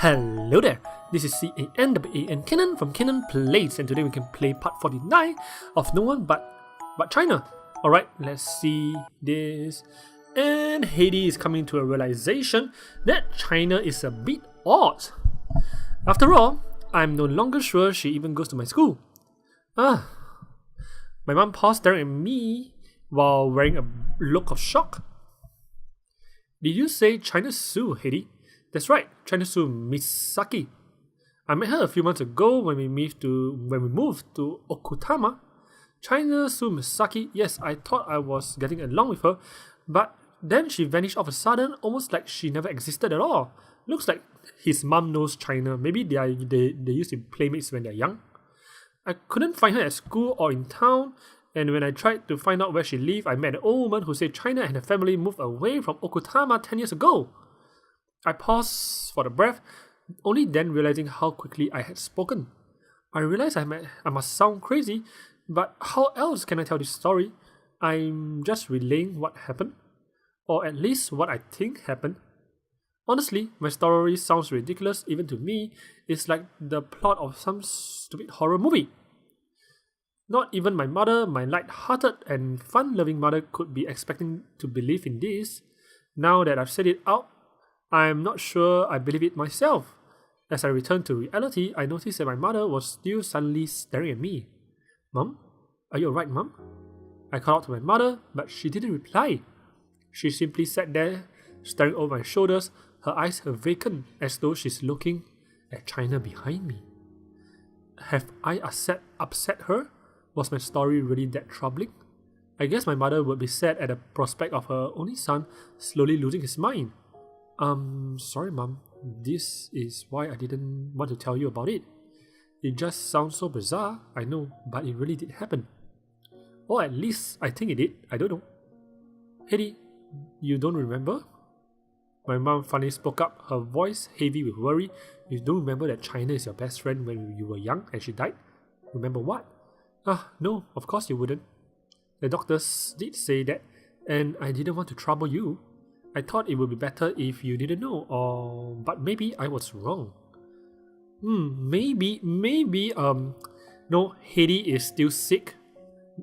Hello there, this is CANWAN Kenan from Kenan Plays, and today we can play part 49 of No One But China. Alright, let's see this. And Hidey is coming to a realization that China is a bit odd. After all, I'm no longer sure she even goes to my school. My mom paused staring at me while wearing a look of shock. Did you say China Sue, Hidey? That's right, China Sue Misaki. I met her a few months ago when we moved to Okutama. China Sue Misaki, yes, I thought I was getting along with her, but then she vanished all of a sudden, almost like she never existed at all. Looks like his mom knows China. Maybe they used to be playmates when they're young. I couldn't find her at school or in town, and when I tried to find out where she lived, I met an old woman who said China and her family moved away from Okutama 10 years ago. I paused for the breath, only then realizing how quickly I had spoken. I realized I must sound crazy, but how else can I tell this story? I'm just relaying what happened, or at least what I think happened. Honestly, my story sounds ridiculous even to me. It's like the plot of some stupid horror movie. Not even my mother, my light-hearted and fun-loving mother, could be expecting to believe in this. Now that I've said it out, I'm not sure I believe it myself. As I returned to reality, I noticed that my mother was still suddenly staring at me. Mom? Are you alright, Mom? I called out to my mother, but she didn't reply. She simply sat there, staring over my shoulders, her eyes vacant, as though she's looking at China behind me. Have I upset her? Was my story really that troubling? I guess my mother would be sad at the prospect of her only son slowly losing his mind. Sorry, Mom. This is why I didn't want to tell you about it. It just sounds so bizarre, I know, but it really did happen. Or at least I think it did, I don't know. Hidey, you don't remember? My mom finally spoke up, her voice heavy with worry. You don't remember that China is your best friend when you were young and she died? Remember what? No, of course you wouldn't. The doctors did say that, and I didn't want to trouble you. I thought it would be better if you didn't know, but maybe I was wrong. Maybe, no, Hidey is still sick.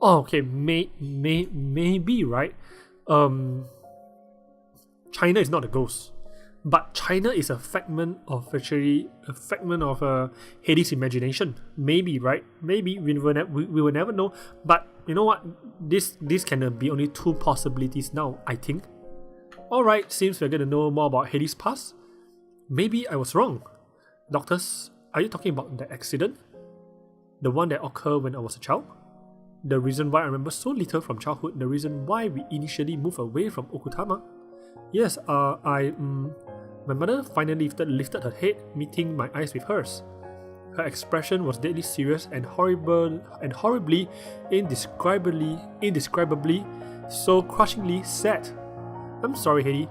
Oh, okay, maybe, right? China is not a ghost, but China is a figment of Hidey's imagination. Maybe, right? Maybe we will never know. But you know what? This can be only two possibilities now, I think. Alright, seems we're gonna know more about Hideys Past. Maybe I was wrong. Doctors, are you talking about the accident? The one that occurred when I was a child? The reason why I remember so little from childhood, the reason why we initially moved away from Okutama? Yes, my mother finally lifted her head, meeting my eyes with hers. Her expression was deadly serious and horribly, indescribably, so crushingly sad. I'm sorry, Hidey,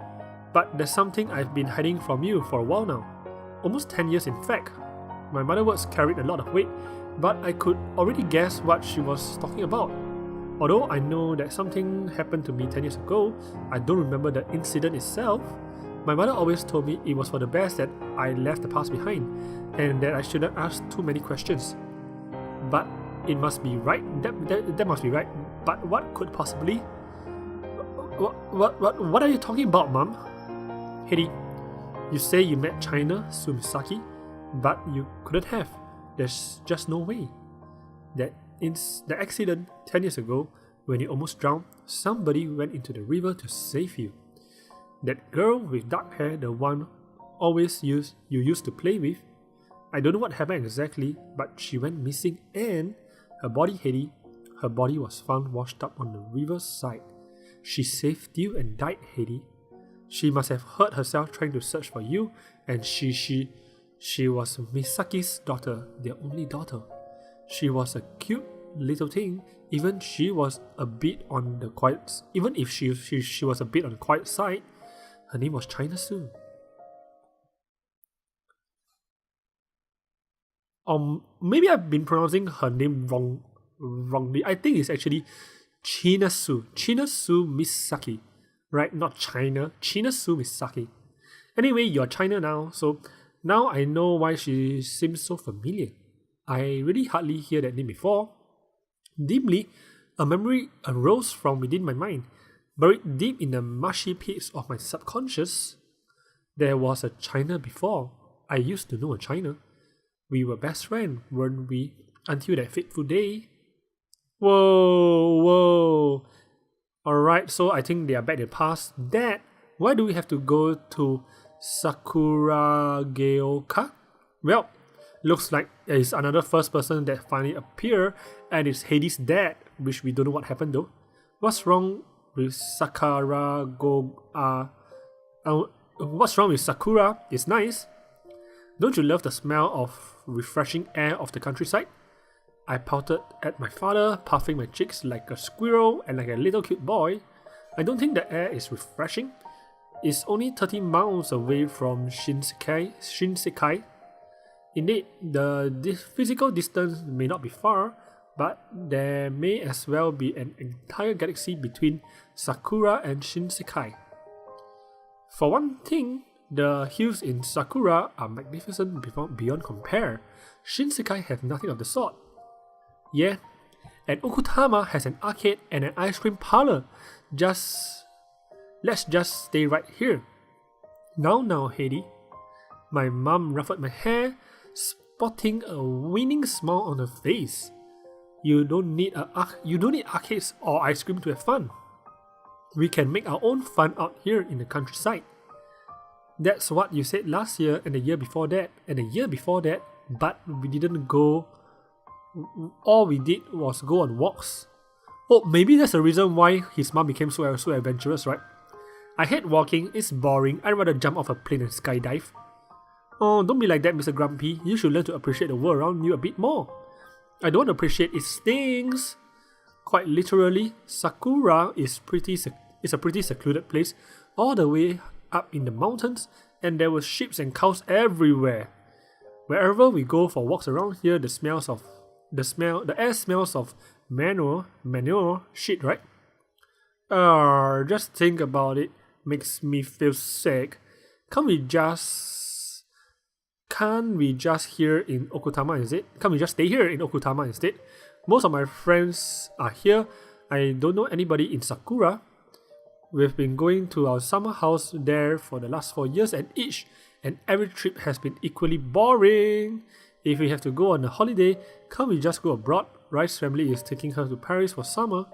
but there's something I've been hiding from you for a while now. Almost 10 years, in fact. My mother's words carried a lot of weight, but I could already guess what she was talking about. Although I know that something happened to me 10 years ago, I don't remember the incident itself. My mother always told me it was for the best that I left the past behind, and that I shouldn't ask too many questions. But it must be right. That must be right. But what could possibly? What are you talking about, Mom? Hidey, you say you met China Sue Misaki, but you couldn't have. There's just no way. That in the accident 10 years ago, when you almost drowned, somebody went into the river to save you. That girl with dark hair, the one you used to play with, I don't know what happened exactly, but she went missing, and her body, Hidey, her body was found washed up on the river's side. She saved you and died, Hidey. She must have hurt herself trying to search for you, and she was Misaki's daughter, their only daughter. She was a cute little thing. Even if she was a bit on the quiet side, her name was China Sue. Maybe I've been pronouncing her name wrongly. I think it's actually China Sue Misaki, right? Not China. China Sue Misaki. Anyway, you're China now, so Now I know why she seems so familiar. I really hardly hear that name before. Dimly, a memory arose from within my mind, buried deep in the mushy pits of my subconscious. There was a China before. I used to know a China. We were best friends, weren't we? Until that fateful day. Whoa. Alright, so I think they are back in the past. Dad, why do we have to go to Sakura Geoka? Well, looks like it's another first person that finally appeared, and it's Hades' dad, which we don't know what happened though. What's wrong with what's wrong with Sakura? It's nice. Don't you love the smell of refreshing air of the countryside? I pouted at my father, puffing my cheeks like a squirrel and like a little cute boy. I don't think the air is refreshing. It's only 30 miles away from Shinsekai. Indeed, the physical distance may not be far, but there may as well be an entire galaxy between Sakura and Shinsekai. For one thing, the hills in Sakura are magnificent beyond compare. Shinsekai have nothing of the sort. Yeah, and Okutama has an arcade and an ice cream parlor. Let's just stay right here. Now, Hidey. My mum ruffled my hair, spotting a winning smile on her face. You don't need arcades or ice cream to have fun. We can make our own fun out here in the countryside. That's what you said last year and the year before that and the year before that, but we didn't go. All we did was go on walks. Oh, maybe that's the reason why his mom became so adventurous, right? I hate walking, it's boring, I'd rather jump off a plane and skydive. Oh, don't be like that, Mr. Grumpy. You should learn to appreciate the world around you a bit more. I don't appreciate its things. Quite literally, Sakura is a pretty secluded place, all the way up in the mountains, and there were sheep and cows everywhere. Wherever we go for walks around here, the air smells of manure, shit, right? Just think about it, makes me feel sick. Can't we just here in Okutama instead? Can't we just stay here in Okutama instead? Most of my friends are here. I don't know anybody in Sakura. We've been going to our summer house there for the last 4 years, and each and every trip has been equally boring. If we have to go on a holiday, can't we just go abroad? Rice's family is taking her to Paris for summer.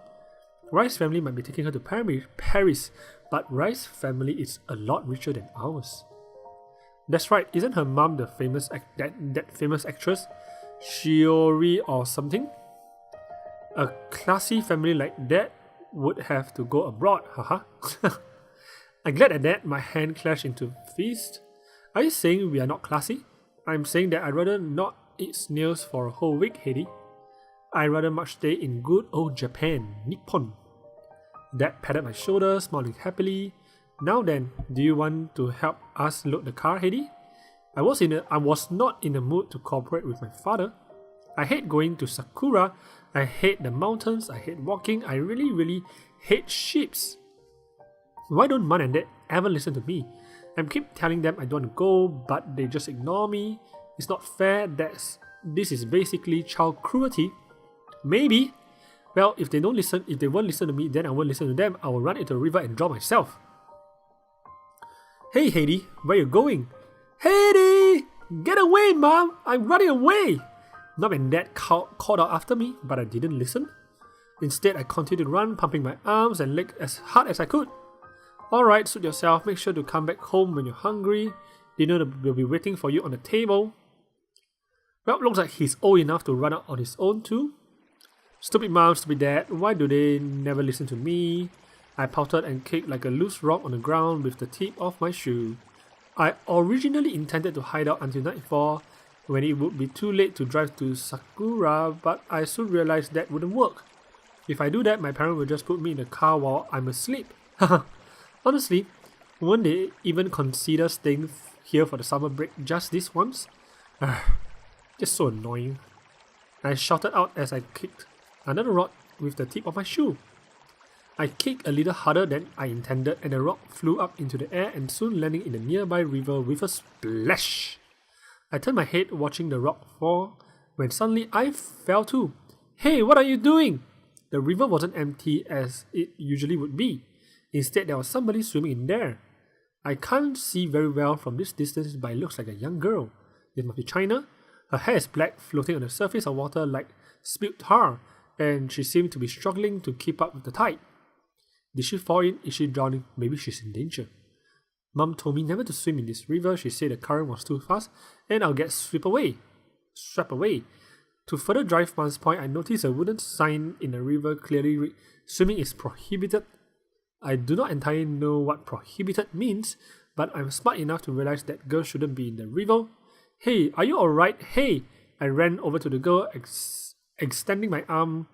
Rice's family might be taking her to Paris, but Rice's family is a lot richer than ours. That's right, isn't her mom the famous that famous actress, Shiori or something? A classy family like that would have to go abroad, haha. I'm glad at that my hand clashed into fist. Are you saying we are not classy? I'm saying that I'd rather not eat snails for a whole week, Hidey. I'd rather much stay in good old Japan, Nippon. Dad patted my shoulder, smiling happily. Now then, do you want to help us load the car, Hidey? I was not in the mood to cooperate with my father. I hate going to Sakura. I hate the mountains. I hate walking. I really hate sheeps. Why don't Mom and Dad ever listen to me? I keep telling them I don't want to go, but they just ignore me. It's not fair. This is basically child cruelty. Maybe. Well, if they won't listen to me, then I won't listen to them. I will run into the river and drown myself. Hey, Hidey, where you going? Hidey! Get away, Mom! I'm running away! Mom and Dad called out after me, but I didn't listen. Instead, I continued to run, pumping my arms and legs as hard as I could. Alright, suit yourself. Make sure to come back home when you're hungry. Dinner will be waiting for you on the table. Well, looks like he's old enough to run out on his own too. Stupid Mom, stupid Dad, why do they never listen to me? I pouted and kicked like a loose rock on the ground with the tip of my shoe. I originally intended to hide out until nightfall, when it would be too late to drive to Sakura, but I soon realized that wouldn't work. If I do that, my parents will just put me in the car while I'm asleep. Honestly, won't they even consider staying here for the summer break just this once? Just so annoying. I shouted out as I kicked another rock with the tip of my shoe. I kicked a little harder than I intended, and the rock flew up into the air and soon landing in the nearby river with a splash. I turned my head watching the rock fall when suddenly I fell too. Hey, what are you doing? The river wasn't empty as it usually would be. Instead, there was somebody swimming in there. I can't see very well from this distance, but it looks like a young girl. It must be China. Her hair is black, floating on the surface of water like spilled tar, and she seemed to be struggling to keep up with the tide. Did she fall in? Is she drowning? Maybe she's in danger. Mum told me never to swim in this river. She said the current was too fast and I'll get swept away. To further drive Mum's point, I noticed a wooden sign in the river clearly read, "Swimming is prohibited." I do not entirely know what prohibited means, but I'm smart enough to realize that girls shouldn't be in the river. Hey, are you alright? Hey! I ran over to the girl, extending my arm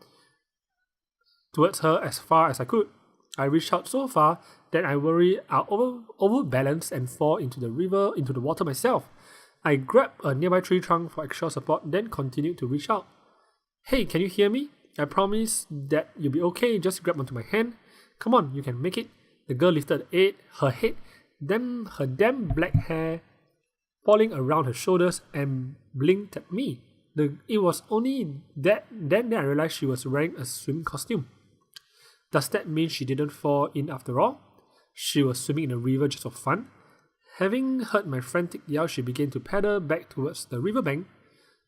towards her as far as I could. I reached out so far that I worry I'll overbalance and fall into the water myself. I grabbed a nearby tree trunk for extra support, then continued to reach out. Hey, can you hear me? I promise that you'll be okay. Just grab onto my hand. Come on, you can make it. The girl lifted her head, then her damp black hair falling around her shoulders, and blinked at me. It was only then I realized she was wearing a swimming costume. Does that mean she didn't fall in after all? She was swimming in the river just for fun. Having heard my frantic yell, she began to paddle back towards the riverbank.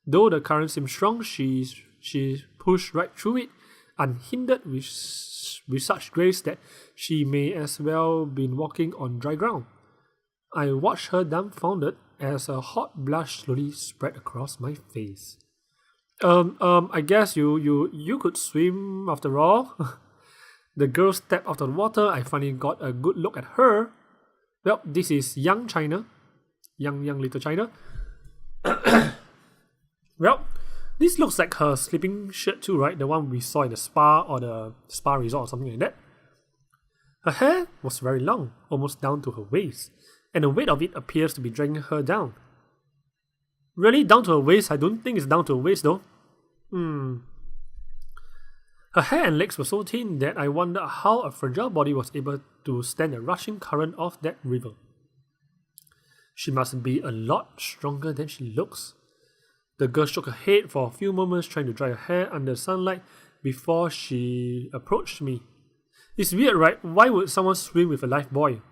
Though the current seemed strong, she pushed right through it, unhindered with such grace that she may as well been walking on dry ground. I watched her dumbfounded as a hot blush slowly spread across my face. I guess you could swim after all. The girl stepped out of the water. I finally got a good look at her. Well, this is young China. Young little China. Well, this looks like her sleeping shirt too, right? The one we saw in the spa or the spa resort or something like that. Her hair was very long, almost down to her waist, and the weight of it appears to be dragging her down. Really? Down to her waist? I don't think it's down to her waist though. Her hair and legs were so thin that I wondered how a fragile body was able to stand the rushing current of that river. She must be a lot stronger than she looks. The girl shook her head for a few moments, trying to dry her hair under the sunlight before she approached me. It's weird, right? Why would someone swim with a life buoy?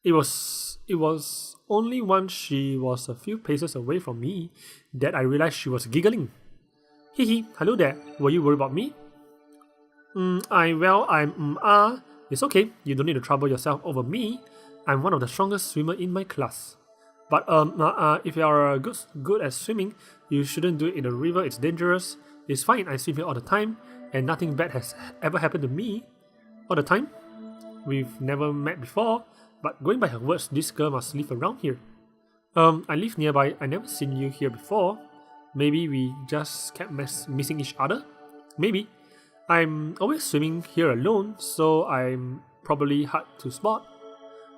It was only once she was a few paces away from me that I realized she was giggling. Hee, hello there. Were you worried about me? It's okay. You don't need to trouble yourself over me. I'm one of the strongest swimmers in my class. But if you are good at swimming, you shouldn't do it in the river. It's dangerous. It's fine. I swim here all the time, and nothing bad has ever happened to me. All the time. We've never met before, but going by her words, this girl must live around here. I live nearby. I never seen you here before. Maybe we just kept missing each other? Maybe. I'm always swimming here alone, so I'm probably hard to spot.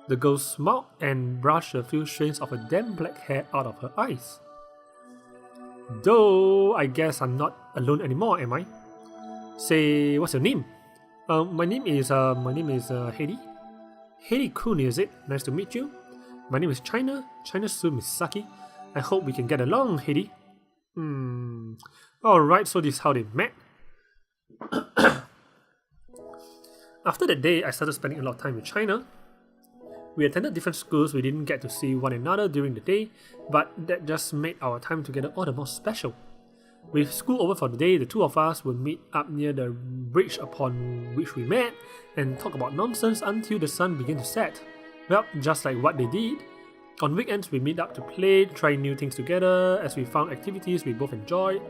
The girl smiled and brushed a few strands of her damp black hair out of her eyes. Though, I guess I'm not alone anymore, am I? Say, what's your name? My name is Hidey. Hidey-kun, is it? Nice to meet you. My name is China. China's Su Misaki. I hope we can get along, Hidey. Alright, so this is how they met. After that day, I started spending a lot of time with China. We attended different schools. We didn't get to see one another during the day, but that just made our time together all the more special. With school over for the day, the two of us would meet up near the bridge upon which we met and talk about nonsense until the sun began to set. Well, just like what they did. On weekends, we meet up to play, try new things together as we found activities we both enjoyed.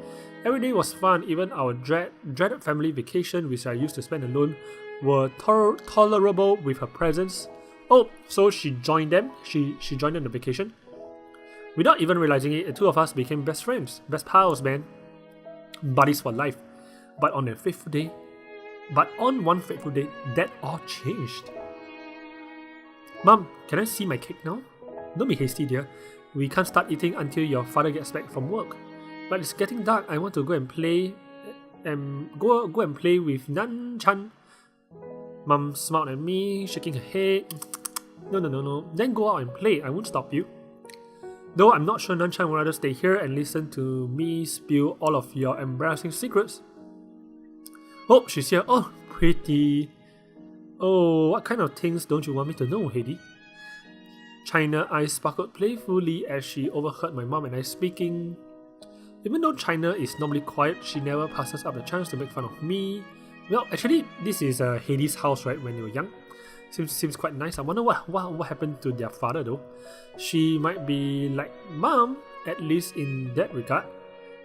Every day was fun. Even our dreaded family vacation, which I used to spend alone, were tolerable with her presence. Oh, so she joined them? She joined them on the vacation? Without even realizing it, the two of us became best friends. Best pals, man. Buddies for life. But on one fateful day, that all changed. Mom, can I see my cake now? Don't be hasty, dear. We can't start eating until your father gets back from work. But it's getting dark. I want to go and play go and play with Nan-chan. Mom smiled at me, shaking her head. No. Then go out and play. I won't stop you. Though I'm not sure Nanchan would rather stay here and listen to me spill all of your embarrassing secrets. Oh, she's here. Oh, pretty. Oh, what kind of things don't you want me to know, Hidey? China's eyes sparkled playfully as she overheard my mom and I speaking. Even though China is normally quiet, she never passes up the chance to make fun of me. Well, actually, this is Hades' house, right, when they were young. Seems quite nice. I wonder what happened to their father, though. She might be like Mom, at least in that regard.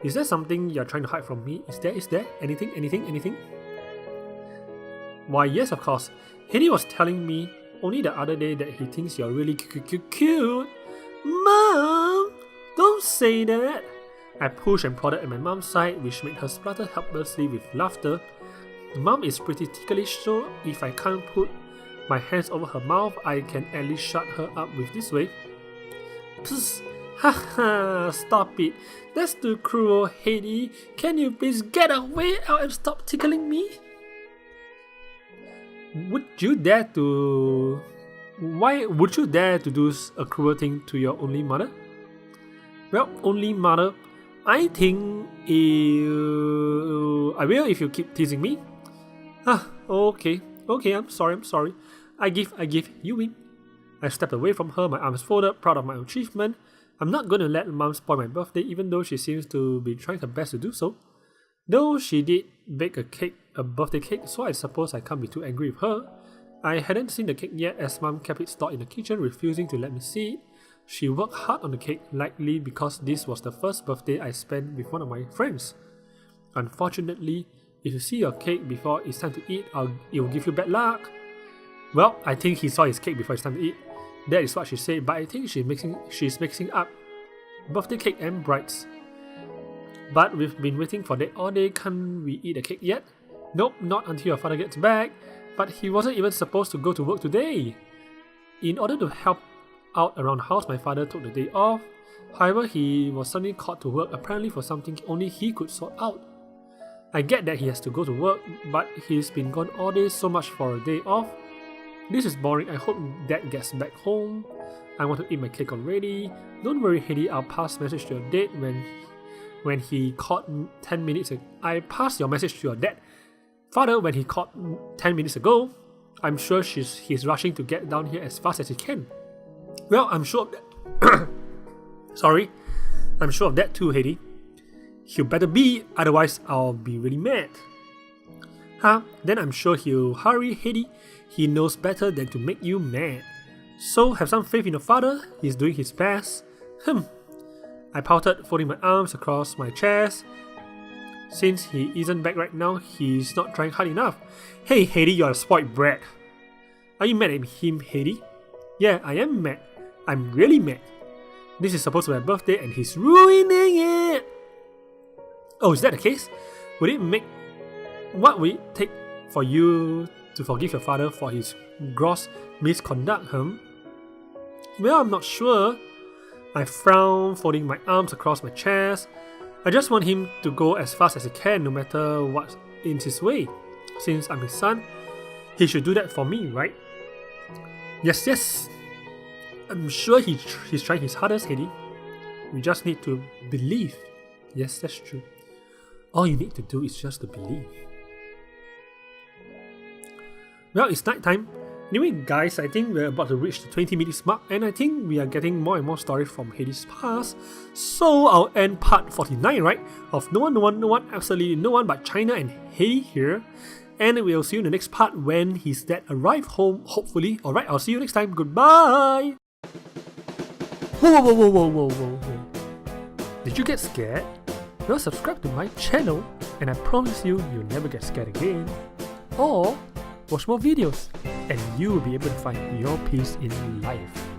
Is there something you're trying to hide from me? Is there? Anything? Why, yes, of course. Hidey was telling me only the other day that he thinks you're really cute. Mom! Don't say that! I pushed and prodded at my mom's side, which made her splutter helplessly with laughter. Mom is pretty ticklish, so if I can't put my hands over her mouth, I can at least shut her up with this way. Psst! Haha! Stop it! That's too cruel, Hidey! Can you please get away out and stop tickling me? Would you dare to... Why would you dare to do a cruel thing to your only mother? Well, only mother, I think I will if you keep teasing me. Okay, I'm sorry. I give, you win. I stepped away from her, my arms folded, proud of my achievement. I'm not going to let Mom spoil my birthday, even though she seems to be trying her best to do so. Though she did bake a birthday cake, so I suppose I can't be too angry with her. I hadn't seen the cake yet as Mom kept it stored in the kitchen, refusing to let me see it. She worked hard on the cake, likely because this was the first birthday I spent with one of my friends. Unfortunately, if you see your cake before it's time to eat, it will give you bad luck. Well, I think he saw his cake before it's time to eat. That is what she said, but I think she's mixing up birthday cake and brides. But we've been waiting for that all day. Can't we eat the cake yet? Nope, not until your father gets back. But he wasn't even supposed to go to work today. In order to help out around the house, my father took the day off. However, he was suddenly called to work, apparently for something only he could sort out. I get that he has to go to work, but he's been gone all day, so much for a day off. This is boring. I hope Dad gets back home. I want to eat my cake already. Don't worry, Hidey, I'll pass message to your dad when he called 10 minutes ago. I passed your message to your dad, father, when he called 10 minutes ago. I'm sure he's rushing to get down here as fast as he can. Well, I'm sure of that. Sorry. I'm sure of that too, Hidey. He'll better be, otherwise I'll be really mad. Then I'm sure he'll hurry, Hidey. He knows better than to make you mad. So have some faith in your father. He's doing his best. I pouted, folding my arms across my chest. Since he isn't back right now, he's not trying hard enough. Hey, Hidey, you're a spoiled brat. Are you mad at him, Hidey? Yeah, I am mad. I'm really mad. This is supposed to be my birthday and he's ruining it. Oh, is that the case? What would it take for you to forgive your father for his gross misconduct, Well, I'm not sure. I frowned, folding my arms across my chest. I just want him to go as fast as he can, no matter what's in his way. Since I'm his son, he should do that for me, right? Yes. I'm sure he's trying his hardest, Hidey. We just need to believe. Yes, that's true. All you need to do is just to believe. Well, it's night time. Anyway, guys, I think we're about to reach the 20 minutes mark, and I think we are getting more and more stories from Hideys Past. So I'll end part 49, right? Of no one, absolutely no one but China and Hidey here. And we'll see you in the next part when his dad arrives home, hopefully. Alright, I'll see you next time. Goodbye! Whoa. Did you get scared? Well, subscribe to my channel, and I promise you'll never get scared again. Or watch more videos, and you will be able to find your peace in life.